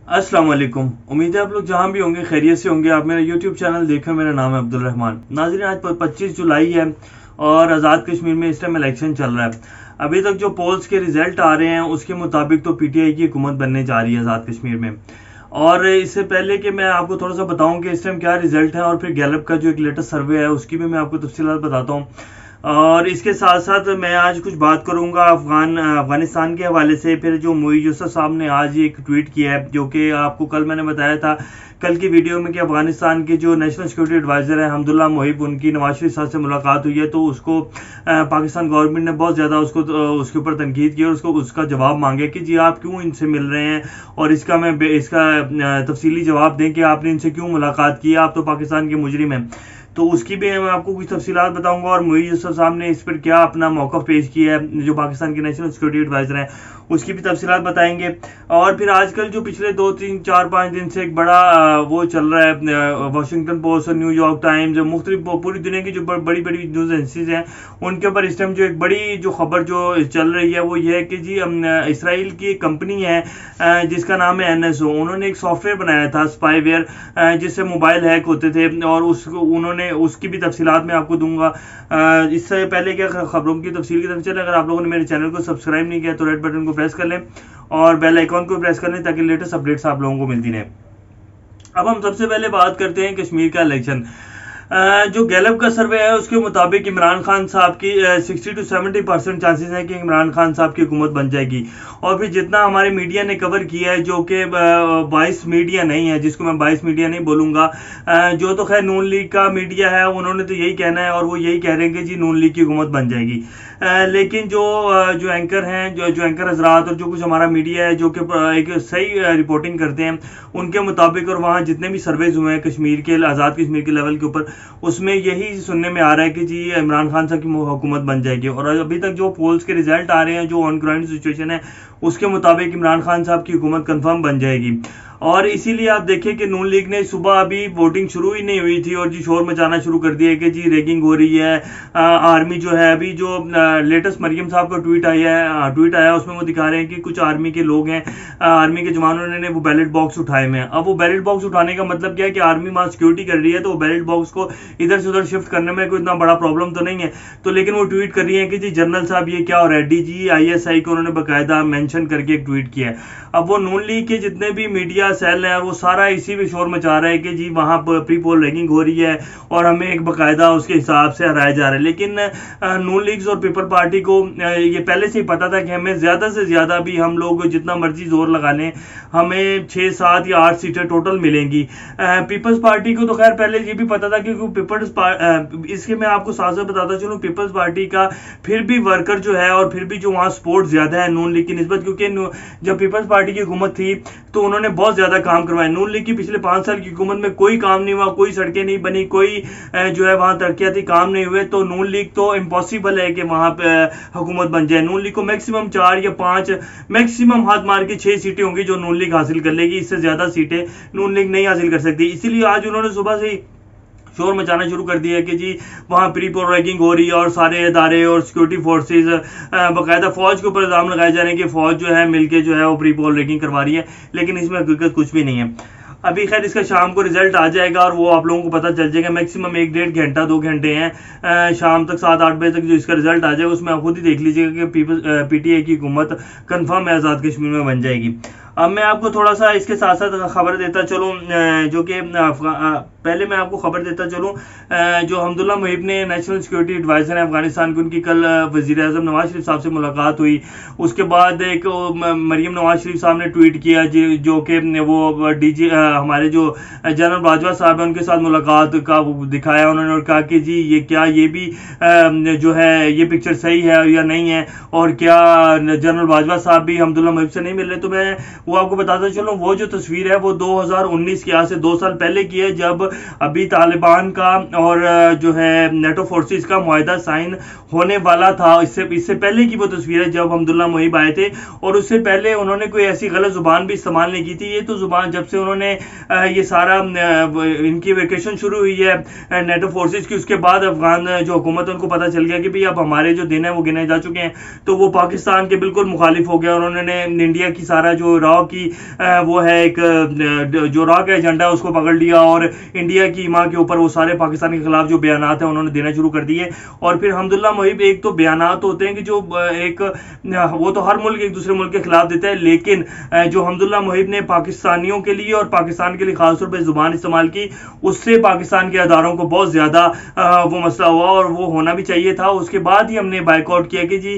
अस्सलाम वालेकुम। उम्मीद है आप लोग जहां भी होंगे खैरियत से होंगे। आप मेरा यूट्यूब चैनल देखें। मेरा नाम है अब्दुल रहमान। नाज़रीन, आज 25 जुलाई है और आज़ाद कश्मीर में इस टाइम इलेक्शन चल रहा है। अभी तक जो पोल्स के रिजल्ट आ रहे हैं उसके मुताबिक तो पीटीआई की हुकूमत बनने जा रही है आज़ाद कश्मीर में। और इससे पहले कि मैं आपको थोड़ा सा बताऊं कि इस टाइम क्या रिजल्ट है और फिर गैलप का जो एक लेटेस्ट सर्वे है उसकी भी मैं आपको तफसीलात बताता हूँ। और इसके साथ साथ मैं आज कुछ बात करूंगा अफगानिस्तान के हवाले से। फिर जो मोई यूसुफ साहब ने आज एक ट्वीट किया है, जो कि आपको कल मैंने बताया था कल की वीडियो में, कि अफगानिस्तान के जो नेशनल सिक्योरिटी एडवाइजर है हमदुल्ला मोहिब, उनकी नवाज शरीफ साहब से मुलाकात हुई है। तो उसको पाकिस्तान गवर्नमेंट ने बहुत ज़्यादा उसके ऊपर तनकीद की और उसका जवाब मांगे कि जी आप क्यों इनसे मिल रहे हैं, और इसका तफसीली जवाब दें कि आपने इनसे क्यों मुलाकात की, आप तो पाकिस्तान के मुजरिम हैं। तो उसकी भी मैं आपको कुछ तफसीलात बताऊंगा और मोई यूसुफ साहब ने इस पर क्या अपना मौक़िफ़ पेश किया है, जो पाकिस्तान के नेशनल सिक्योरिटी एडवाइज़र हैं, उसकी भी तफसीलात बताएंगे। और फिर आजकल जो पिछले 2 3 4 5 दिन से एक बड़ा वो चल रहा है, वाशिंगटन पोस्ट और न्यूयॉर्क टाइम्स, मुख्तलिफ पूरी दुनिया की जो बड़ी बड़ी न्यूज़ एजेंसीज हैं उनके ऊपर इस टाइम जो एक बड़ी जो खबर जो चल रही है वो ये है कि जी इसराइल की एक कंपनी है जिसका नाम है NSO। उन्होंने एक सॉफ्टवेयर बनाया था स्पाईवेयर, जिससे मोबाइल हैक होते थे, और उसकी भी तफसीलात मैं आपको दूंगा। इससे पहले क्या खबरों की तफसील की तरफ चले, अगर आप लोगों ने मेरे चैनल को सब्सक्राइब नहीं किया तो रेड बटन को प्रेस कर लें और बेल आइकॉन को प्रेस कर लें ताकि लेटेस्ट अपडेट्स आप लोगों को मिलती रहें। अब हम सबसे पहले बात करते हैं कश्मीर का इलेक्शन। जो गैलप का सर्वे है उसके मुताबिक इमरान खान साहब की 60 to 70% चांसेस हैं कि इमरान खान साहब की हुकूमत बन जाएगी। और फिर जितना हमारे मीडिया ने कवर किया है, जो कि 22 मीडिया नहीं है, जिसको मैं 22 मीडिया नहीं बोलूँगा, जो तो खैर नून लीग का मीडिया है, उन्होंने तो यही कहना है और वो यही कह रहे हैं कि जी नून लीग की हुकूमत बन जाएगी। लेकिन जो एंकर हैं, जो एंकर हजरात और जो कुछ हमारा मीडिया है जो कि एक सही रिपोर्टिंग करते हैं, उनके मुताबिक और वहाँ जितने भी सर्वेज हुए हैं कश्मीर के, आज़ाद कश्मीर के लेवल के ऊपर, उसमें यही सुनने में आ रहा है कि जी इमरान खान साहब की हुकूमत बन जाएगी। और अभी तक जो पोल्स के रिजल्ट आ रहे हैं, जो ऑन ग्राउंड सिचुएशन है, उसके मुताबिक इमरान खान साहब की हुकूमत कंफर्म बन जाएगी। और इसीलिए आप देखें कि नून लीग ने सुबह अभी वोटिंग शुरू ही नहीं हुई थी और जी शोर मचाना शुरू कर दिया कि जी रैगिंग हो रही है। आर्मी जो है, अभी जो लेटेस्ट मरियम साहब का ट्वीट आया उसमें वो दिखा रहे हैं कि कुछ आर्मी के लोग हैं, आर्मी के जवानों ने वो बैलेट बॉक्स उठाए हुए हैं। अब वो बैलेट बॉक्स उठाने का मतलब क्या है कि आर्मी वहाँ सिक्योरिटी कर रही है, तो वो बैलेट बॉक्स को इधर से उधर शिफ्ट करने में कोई इतना बड़ा प्रॉब्लम तो नहीं है। तो लेकिन वो ट्वीट कर रही है कि जी जनरल साहब ये क्या हो रहा है। DGISI को उन्होंने बाकायदा मेंशन करके एक ट्वीट किया है। अब वो नून लीग के जितने भी मीडिया सेल है वो सारा इसी में शोर मचा रहा है कि जी वहाँ पर प्री पोल रैगिंग हो रही है और हमें एक बाकायदा उसके हिसाब से हराया जा रहा है। लेकिन नून लीग्स और पीपल पार्टी को ये पहले से ही पता था कि हमें ज़्यादा से ज़्यादा भी हम लोग जितना मर्जी जोर लगा लें, हमें 6 7 या 8 सीटें टोटल मिलेंगी। पीपल्स पार्टी को तो खैर पहले ये भी पता था, क्योंकि इसके मैं आपको साथ साथ बताता चलूँ, पीपल्स पार्टी का फिर भी वर्कर जो है और फिर भी जो वहाँ सपोर्ट ज़्यादा है नून लीग की निस्बत, क्योंकि जब पीपल्स पार्टी की हुकूमत थी तो उन्होंने बहुत ज़्यादा काम करवाए। नून लीग की पिछले 5 साल की हुकूमत में कोई काम नहीं हुआ, कोई सड़कें नहीं बनी, कोई जो है वहाँ तरक्याती काम नहीं हुए। तो नून लीग तो इम्पॉसिबल है कि वहाँ पे हुकूमत बन जाए। नून लीग को मैक्सिमम 4 या 5, मैक्सिमम हाथ मार के 6 सीटें होंगी जो नून लीग हासिल कर लेगी। इससे ज़्यादा सीटें नून लीग नहीं हासिल कर सकती। इसीलिए आज उन्होंने सुबह से ही शोर मचाना शुरू कर दिया है कि जी वहाँ प्री पोल रैगिंग हो रही है और सारे इदारे और सिक्योरिटी फोर्सेज बाकायदा फौज के ऊपर इल्ज़ाम लगाए जा रहे हैं कि फौज जो है मिलके जो है वो प्री पोल रैगिंग करवा रही है। लेकिन इसमें हकीकत कुछ भी नहीं है। अभी खैर इसका शाम को रिजल्ट आ जाएगा और वो आप लोगों को पता चल जाएगा। मैक्सिमम 1 1.5 घंटा 2 घंटे हैं, शाम तक 7 8 बजे तक जो इसका रिजल्ट आ जाएगा उसमें आप खुद ही देख लीजिएगा कि पीटीआई की हुकूमत कंफर्म है आज़ाद कश्मीर में बन जाएगी। अब मैं आपको थोड़ा सा इसके साथ साथ खबर देता चलूँ, जो कि पहले मैं आपको खबर देता चलूँ, जो हमदुल्ला मोहिब ने नेशनल सिक्योरिटी एडवाइज़र हैं अफगानिस्तान की, उनकी कल वज़ीर आज़म नवाज शरीफ साहब से मुलाकात हुई। उसके बाद एक मरियम नवाज शरीफ साहब ने ट्वीट किया जो कि वो हमारे जो जनरल बाजवा साहब हैं उनके साथ मुलाकात का दिखाया उन्होंने और कहा कि जी ये भी जो है ये पिक्चर सही है या नहीं है, और क्या जनरल बाजवा साहब भी हमदुल्ला मोहिब से नहीं मिल रहे। तो मैं वो आपको बताता चलूँ, वो जो तस्वीर है वो 2019 की, आज से 2 साल पहले की है, जब अभी तालिबान का और जो है नेटो फोर्सेस का मुआहदा साइन होने वाला था। इससे पहले की वो तस्वीर है जब अब्दुल्ला मोहिब आए थे, और उससे पहले उन्होंने कोई ऐसी गलत जुबान भी इस्तेमाल नहीं की थी। ये तो जुबान जब से उन्होंने ये सारा इनकी वेकेशन शुरू हुई है नेटो फोर्सेस की, उसके बाद अफगान जो हुकूमत है उनको पता चल गया कि भाई अब हमारे जो दिन है वो गिने जा चुके हैं, तो वो पाकिस्तान के बिल्कुल मुखालिफ हो गया। उन्होंने इंडिया की सारा जो रॉ की वो है एक जो रॉ का एजेंडा है उसको पकड़ लिया, और इंडिया की माँ के ऊपर वो सारे पाकिस्तान के खिलाफ जो बयानात है उन्होंने देना शुरू कर दिए। और फिर अब्दुल्ला मोहिब, एक तो बयानात होते हैं कि जो एक वो तो हर मुल्क एक दूसरे मुल्क के खिलाफ देता है, लेकिन जो अब्दुल्ला मोहिब ने पाकिस्तानियों के लिए और पाकिस्तान के लिए खासतौर पर जुबान इस्तेमाल की, उससे पाकिस्तान के अदारों को बहुत ज्यादा वो मसला हुआ, और वो होना भी चाहिए था। उसके बाद ही हमने बाइकआउट किया कि जी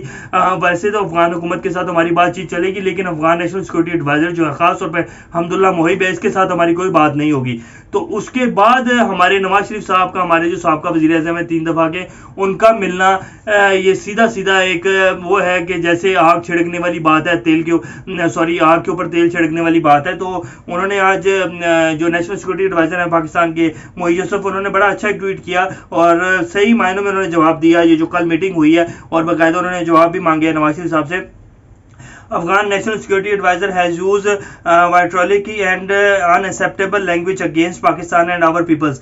वैसे तो अफगान हुकूमत के साथ हमारी बातचीत चलेगी, लेकिन अफगान नेशनल सिक्योरिटी एडवाइजर जो है खासतौर पर अब्दुल्ला मोहिब है, इसके साथ हमारी कोई बात नहीं होगी। तो उसके बाद हमारे नवाज शरीफ साहब का, हमारे जो साहब का वज़ीर आज़म है 3 दफ़ा के, उनका मिलना ये सीधा सीधा एक वो है कि जैसे आग छिड़कने वाली बात है, आग के ऊपर तेल छिड़कने वाली बात है। तो उन्होंने आज जो नेशनल सिक्योरिटी एडवाइजर है पाकिस्तान के मोई यूसुफ, उन्होंने बड़ा अच्छा एक ट्वीट किया और सही मायनों में उन्होंने जवाब दिया। ये जो कल मीटिंग हुई है और बाकायदा उन्होंने जवाब भी मांगे है नवाज शरीफ साहब से। Afghan National Security Advisor has used vitriolic and unacceptable language against Pakistan and our peoples.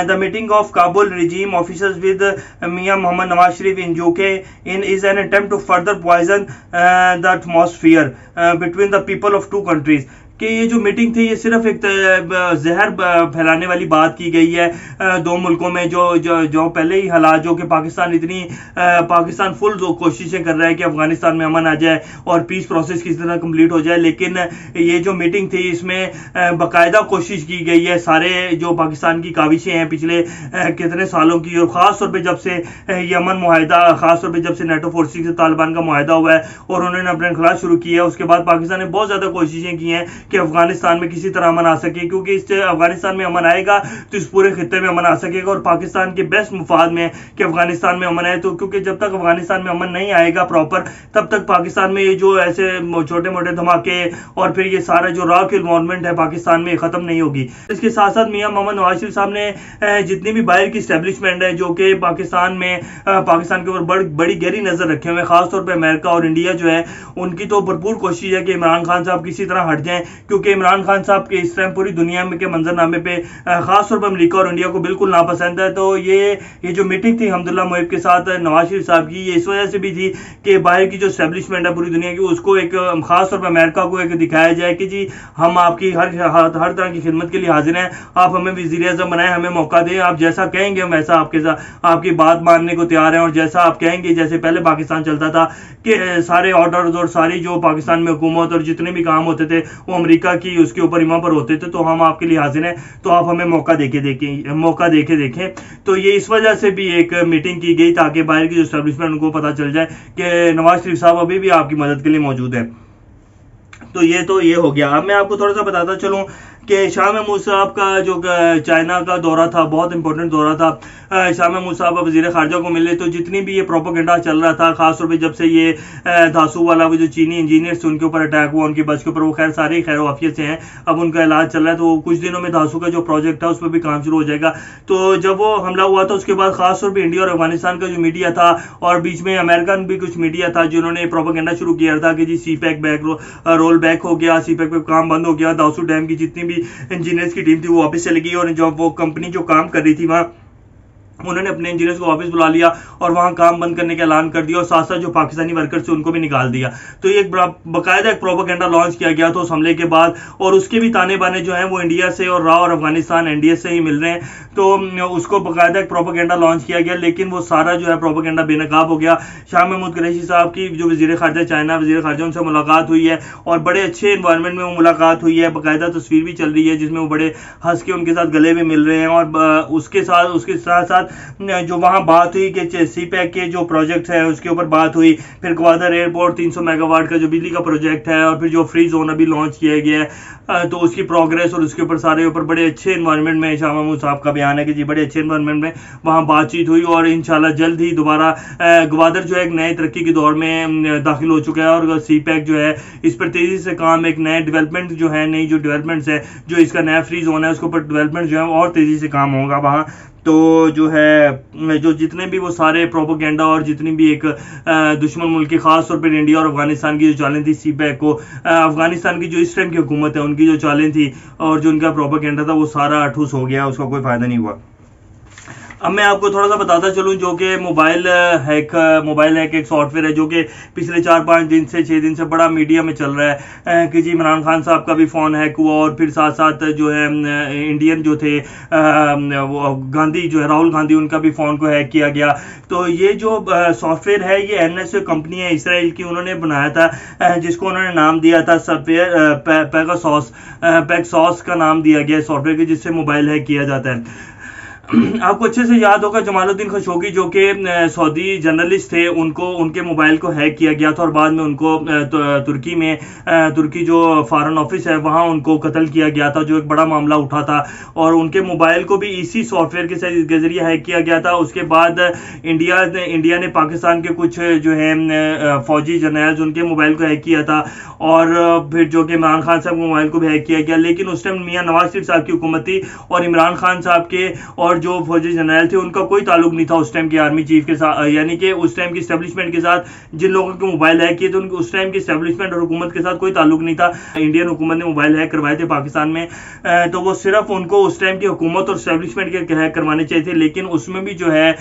The meeting of Kabul regime officials with Mia Mohammad Nawaz Sharif in UK is an attempt to further poison the atmosphere between the people of two countries. कि ये जो meeting थी ये सिर्फ एक जहर फैलाने वाली बात की गई है दो मुल्कों में, जो पहले ही हालात जो कि पाकिस्तान फुल कोशिशें कर रहा है कि अफगानिस्तान में अमन आ जाए और पीस प्रोसेस किसी तरह कंप्लीट हो जाए, लेकिन ये जो मीटिंग थी इसमें बाकायदा कोशिश की गई है सारे जो पाकिस्तान की काविशें हैं पिछले कितने सालों की, और ख़ास तौर पर जब से ये अमन मुआहदा, ख़ास तौर पर जब से नेटो फोर्सेस से तालिबान का मुआहदा हुआ है और उन्होंने अपने खिलाफ शुरू किया है, उसके बाद पाकिस्तान ने बहुत ज़्यादा कोशिशें की हैं कि अफगानिस्तान में किसी तरह अमन आ सके, क्योंकि इस अफगानिस्तान में अमन आएगा तो इस पूरे खित्ते में अमन आ सकेगा, और पाकिस्तान के बेस्ट मुफाद में कि अफगानिस्तान में अमन आए। तो क्योंकि जब तक अफगानिस्तान में अमन नहीं आएगा प्रॉपर, तब तक पाकिस्तान में ये जो ऐसे छोटे मोटे धमाके और फिर ये सारा जो रॉ की इन्वॉल्वमेंट है पाकिस्तान में ख़त्म नहीं होगी। इसके साथ साथ मियां मोहम्मद नवाज शरीफ साहब ने जितनी भी बाहर की स्टैब्लिशमेंट है जो कि पाकिस्तान के ऊपर बड़ी गहरी नज़र रखे हुए, खासतौर पर अमेरिका और इंडिया जो है, उनकी तो भरपूर कोशिश है कि इमरान खान साहब किसी तरह हट जाएं, क्योंकि इमरान खान साहब के इस टाइम पूरी दुनिया में के मंजरनामे पे खासतौर पर अमेरिका और इंडिया को बिल्कुल नापसंद है। तो ये जो मीटिंग थी अब्दुल्ला मोहिब के साथ नवाज शरीफ साहब की, ये इस वजह से भी थी कि बाहर की जो स्टैब्लिशमेंट है पूरी दुनिया की, उसको एक खासतौर पर अमेरिका को एक दिखाया जाए कि जी हम आपकी हर तरह की खिदमत के लिए हाजिर हैं, आप हमें वज़ीर आज़म बनाएं, हमें मौका दें, आप जैसा कहेंगे हम वैसा आपके साथ आपकी बात मानने को तैयार हैं, और जैसा आप कहेंगे, जैसे पहले पाकिस्तान चलता था कि सारे ऑर्डर्स और सारी जो पाकिस्तान में हुकूमत और जितने भी काम होते थे वो अमेरिका की उसके ऊपर इमाम पर होते थे, तो हम आपके लिए हाजिर हैं, तो आप हमें मौका देके देखें। तो ये इस वजह से भी एक मीटिंग की गई ताकि बाहर की जो एस्टेब्लिशमेंट उनको पता चल जाए कि नवाज शरीफ साहब अभी भी आपकी मदद के लिए मौजूद है। तो ये हो गया। अब मैं आपको थोड़ा सा बताता चलूँ कि शाह महमूद साहब का जो चाइना का दौरा था, बहुत इंपॉर्टेंट दौरा था। शाह महमूद साहब वज़ीर ख़ारजा को मिले, तो जितनी भी ये प्रोपेगेंडा चल रहा था, खासतौर पे जब से ये धासू वाला वो जो चीनी इंजीनियर्स उनके ऊपर अटैक हुआ उनकी बस के ऊपर, वो खैर सारे खैर वाफियत से हैं, अब उनका इलाज चल रहा है, तो कुछ दिनों में धासू का जो प्रोजेक्ट था उस पर भी काम शुरू हो जाएगा। तो जब वो हमला हुआ था उसके बाद खासतौर पर इंडिया और अफगानिस्तान का जो मीडिया था और बीच में अमेरिकन भी कुछ मीडिया था जिन्होंने प्रोपेगेंडा शुरू किया था कि जी CPEC रोल बैक हो गया, CPEC पे काम बंद हो गया, धासू डैम की जितनी भी इंजीनियर्स की टीम थी वो वापस चली गई, और जो वो कंपनी जो काम कर रही थी वहाँ उन्होंने अपने इंजीनियर्स को वापस बुला लिया और वहाँ काम बंद करने का ऐलान कर दिया, और साथ साथ जो पाकिस्तानी वर्कर्स थे उनको भी निकाल दिया। तो ये बाकायदा एक प्रोपेगेंडा लॉन्च किया गया था उस हमले के बाद, और उसके भी ताने बाने जो हैं वो इंडिया से और रॉ और अफगानिस्तान NDS से ही मिल रहे हैं। तो उसको बाकायदा एक प्रोपेगेंडा लॉन्च किया गया, लेकिन वो सारा जो है प्रोपेगेंडा बेनकाब हो गया। शाह महमूद कुरैशी साहब की जो वज़ीर ख़ारजा चाइना वज़ीर ख़ारजा उनसे मुलाकात हुई है और बड़े अच्छे इन्वायरमेंट में वो मुलाकात हुई है, बाकायदा तस्वीर भी चल रही है जिसमें वो बड़े हंस के उनके साथ गले में मिल रहे हैं, और उसके साथ साथ जो वहाँ बात हुई कि सी पैक के जो प्रोजेक्ट है उसके ऊपर बात हुई, फिर ग्वादर एयरपोर्ट 300 मेगावाट का जो बिजली का प्रोजेक्ट है, और फिर जो फ्री जोन अभी लॉन्च किया गया है तो उसकी प्रोग्रेस और उसके ऊपर सारे ऊपर बड़े अच्छे एनवायरनमेंट में शाह महमूद साहब का बयान है कि जी बड़े अच्छे एनवायरनमेंट में वहाँ बातचीत हुई, और इंशाल्लाह जल्द ही दोबारा ग्वादर जो है एक नए तरक्की के दौर में दाखिल हो चुका है, और सी पैक जो है इस पर तेज़ी से काम, एक नए डेवलपमेंट जो है, नई जो डेवलपमेंट्स है, जो इसका नया फ्री जोन है उसके ऊपर डेवलपमेंट जो है और तेज़ी से काम होगा वहाँ। तो जो है जो जितने भी वो सारे प्रोपोगेंडा और जितनी भी एक दुश्मन मुल्क की खास तौर पर इंडिया और अफगानिस्तान की जो चालें थी सी पैक को, अफगानिस्तान की जो इस टाइम की हुकूमत है उनकी जो चालें थी और जो उनका प्रोपोगेंडा था वो सारा ठूस हो गया, उसका कोई फ़ायदा नहीं हुआ। अब मैं आपको थोड़ा सा बताता चलूं जो कि मोबाइल हैक एक सॉफ्टवेयर है जो कि पिछले 4-5 दिन से 6 दिन से बड़ा मीडिया में चल रहा है कि जी इमरान खान साहब का भी फ़ोन हैक हुआ, और फिर साथ साथ जो है इंडियन जो थे वो गांधी जो है राहुल गांधी, उनका भी फ़ोन को हैक किया गया। तो ये जो सॉफ्टवेयर है ये NSO कंपनी है इसराइल की, उन्होंने बनाया था जिसको उन्होंने नाम दिया था पैगासस का नाम दिया गया सॉफ्टवेयर के, जिससे मोबाइल हैक किया जाता है। आपको अच्छे से याद होगा जमालुद्दीन खशोगी जो कि सऊदी जर्नलिस्ट थे, उनको उनके मोबाइल को हैक किया गया था और बाद में उनको तुर्की जो फॉरेन ऑफिस है वहाँ उनको कत्ल किया गया था, जो एक बड़ा मामला उठा था, और उनके मोबाइल को भी इसी सॉफ्टवेयर के जरिए हैक किया गया था। उसके बाद इंडिया ने पाकिस्तान के कुछ जो है फौजी जर्नल्स उनके मोबाइल को हैक किया था, और फिर जो कि इमरान खान साहब के मोबाइल को भी हैक किया गया। लेकिन उस टाइम मियां नवाज शरीफ साहब की हुकूमत थी और इमरान खान साहब के और जो फौजी जनरल थे उनका कोई ताल्लुक नहीं था उस टाइम के आर्मी चीफ के साथ, यानी कि उस टाइम की एस्टेब्लिशमेंट के साथ। जिन लोगों के मोबाइल हैक किए थे उनके उस टाइम की एस्टेब्लिशमेंट और हुकूमत के साथ कोई ताल्लुक नहीं था। इंडियन हुकूमत ने मोबाइल हैक करवाए थे पाकिस्तान में, तो वो सिर्फ उनको उस टाइम की हुकूमत और एस्टेब्लिशमेंट के हैक करवाने चाहिए थे। लेकिन उसमें भी जो है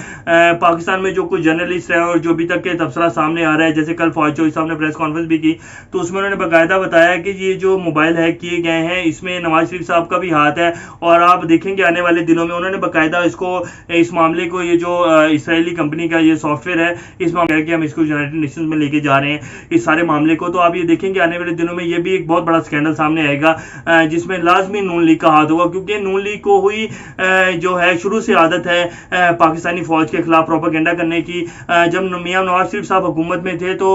पाकिस्तान में जो कुछ जर्नलिस्ट हैं और जो अभी तक के तबसरा सामने आ रहा है, जैसे कल फौज चौधरी साहब ने प्रेस कॉन्फ्रेंस भी की, तो उसमें उन्होंने बाकायदा बताया कि ये जो मोबाइल हैक किए गए हैं इसमें नवाज शरीफ साहब का भी हाथ है, और आप देखेंगे आने वाले दिनों में उन्होंने बाकायदा इस मामले को, ये जो इसराइली कंपनी का ये सॉफ्टवेयर है, इस मामले के हम इसको यूनाइटेड नेशंस में लेके जा रहे हैं इस सारे मामले को। तो आप ये देखेंगे आने वाले दिनों में ये भी एक बहुत बड़ा स्कैंडल सामने आएगा जिसमें लाजमी नून लीग का हाथ होगा, क्योंकि नून लीग को हुई जो है शुरू से आदत है पाकिस्तानी फौज के खिलाफ प्रोपेगेंडा करने की। जब मियां नवाज शरीफ साहब हुकूमत में थे तो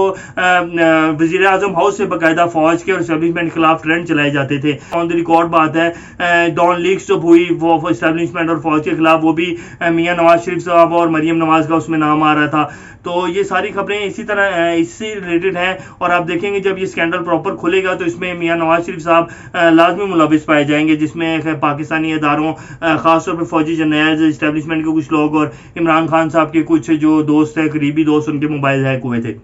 वजीर आजम हाउस से बाकायदा फौज के और एस्टेब्लिशमेंट के खिलाफ ट्रेंड चलाए जाते थे। ऑन द रिकॉर्ड बात है, डॉन लीग्स जब हुई वो एस्टेब्लिशमेंट और फौज के खिलाफ, वो भी मियां नवाज शरीफ साहब और मरियम नवाज का उसमें नाम आ रहा था। तो ये सारी खबरें इसी तरह इससे रिलेटेड हैं, और आप देखेंगे जब ये स्कैंडल प्रॉपर खुलेगा तो इसमें मियां नवाज शरीफ साहब लाजमी मुलविस पाए जाएंगे, जिसमें पाकिस्तानी इदारों खासतौर पर फौजी जनरल एस्टेब्लिशमेंट के कुछ लोग और इमरान खान साहब के कुछ जो दोस्त हैं, करीबी दोस्त, उनके मोबाइल हैक हुए थे।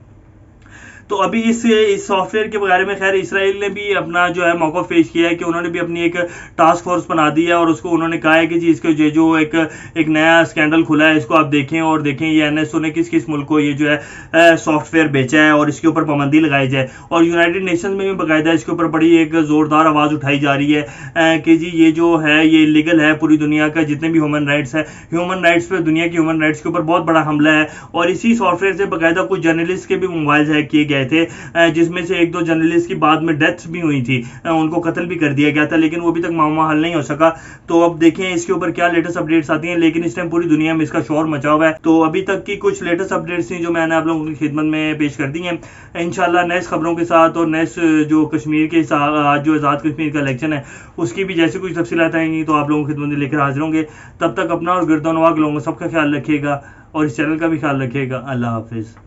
तो अभी इस सॉफ्टवेयर के बारे में खैर इसराइल ने भी अपना जो है मौक़िफ़ पेश किया है कि उन्होंने भी अपनी एक टास्क फोर्स बना दी है, और उसको उन्होंने कहा है कि जी इसके जो एक नया स्कैंडल खुला है इसको आप देखें, और देखें ये NSO ने किस किस मुल्क को ये जो है सॉफ्टवेयर बेचा है और इसके ऊपर पाबंदी लगाई जाए। और यूनाइटेड नेशन में भी बाकायदा इसके ऊपर बड़ी एक ज़ोरदार आवाज़ उठाई जा रही है कि जी ये जो है ये इलीगल है। पूरी दुनिया का जितने भी ह्यूमन राइट्स है, ह्यूमन राइट्स पर, दुनिया की ह्यूमन राइट्स के ऊपर बहुत बड़ा हमला है, और इसी सॉफ्टवेयर से बाकायदा कुछ जर्नलिस्ट के भी मोबाइल हैक किए गए थे, जिसमें से 1-2 जर्नलिस्ट की बाद में डेथ्स भी हुई थी, उनको कत्ल भी कर दिया गया था, लेकिन वो अभी तक मामला हल नहीं हो सका। तो अब देखें इसके ऊपर क्या लेटेस्ट अपडेट्स आती हैं, लेकिन इस टाइम पूरी दुनिया में इसका शोर मचा हुआ है। तो अभी तक की कुछ लेटेस्ट अपडेट्स थी जो मैंने आप लोगों की खिदमत में पेश कर दी हैं। इंशाल्लाह नेक्स्ट खबरों के साथ और नेक्स्ट जो कश्मीर के आज जो आज़ाद कश्मीर का इलेक्शन है उसकी भी जैसे कुछ तफसीलात आएंगी तो आप लोगों की खिदमत में लेकर हाजिर होंगे। तब तक अपना और गिरदोनवा के लोगों का सबका ख्याल रखिएगा और इस चैनल का भी ख्याल रखिएगा। अल्लाह हाफिज़।